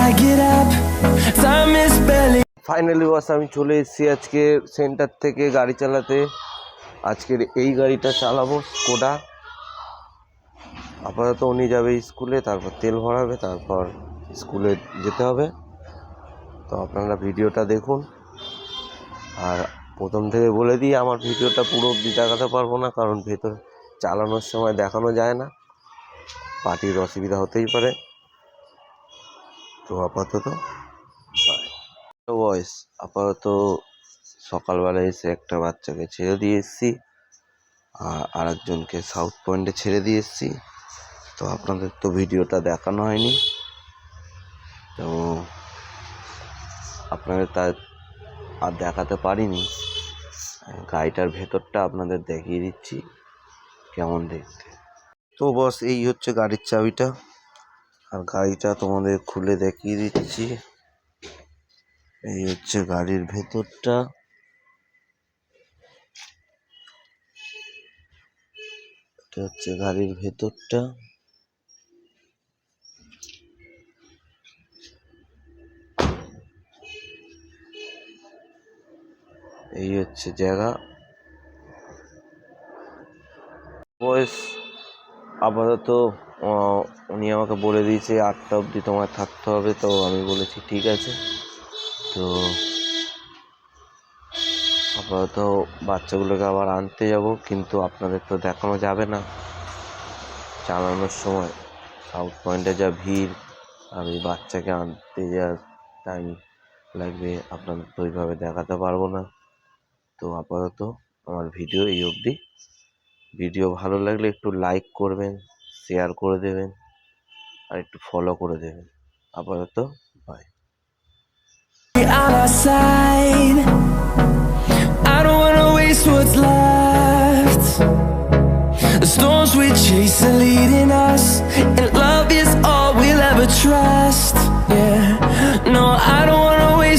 I get up. Time is barely. Finally boss আমি চলে এসেছি আজকে সেন্টার থেকে গাড়ি চালাতে। আজকের এই গাড়িটা চালাবো, স্কোডা। আপাতত উনি যাবে স্কুলে, তারপর তেল ভরাবে, তারপর স্কুলে যেতে হবে। তো আপনারা ভিডিওটা দেখুন। আর প্রথম থেকে বলে দিই, আমার ভিডিওটা পুরো অবধি দেখাতে পারবো না, কারণ ভেতর চালানোর সময় দেখানো যায় না, পার্টির অসুবিধা হতেই পারে। তো আপাতত বয়স আপাতত সকালবেলা এসে একটা বাচ্চাকে ছেড়ে দিয়ে এসেছি, আর আরেকজনকে সাউথ পয়েন্টে ছেড়ে দিয়ে এসেছি। তো আপনাদের তো ভিডিওটা দেখানো হয়নি, তো আপনাদের তা আর দেখাতে পারিনি। গাড়িটার ভেতরটা আপনাদের দেখিয়ে দিচ্ছি কেমন দেখতে। তো বস এই হচ্ছে গাড়ির চাবিটা, আর গাড়িটা তোমাদের খুলে দেখিয়ে দিচ্ছি। এই হচ্ছে গাড়ির ভেতরটা। এটা হচ্ছে গাড়ির ভেতরটা। এই হচ্ছে জায়গা। বয়স আপাতত উনি আমাকে বলে দিয়েছে 8টা অবধি তোমার থাকতে হবে। তো আমি বলেছি ঠিক আছে। তো আপাতত বাচ্চাগুলোকে আবার আনতে যাব, কিন্তু আপনাদের তো দেখানো যাবে না চালানোর সময়। সাউথ পয়েন্টে যা ভিড়, আর ওই বাচ্চাকে আনতে যা টাইম লাগবে, আপনাদের তো ওইভাবে দেখাতে পারবো না। তো আপাতত আমার ভিডিও এই অবধি। ভিডিও ভালো লাগলে একটু লাইক করবেন, শেয়ার করে দেবেন, আর একটু ফলো করে দেবেন। আপাতত by. On our side, I don't wanna waste what's left. The storms we chase are leading us, and love is all we'll ever trust. Yeah, no, I don't wanna waste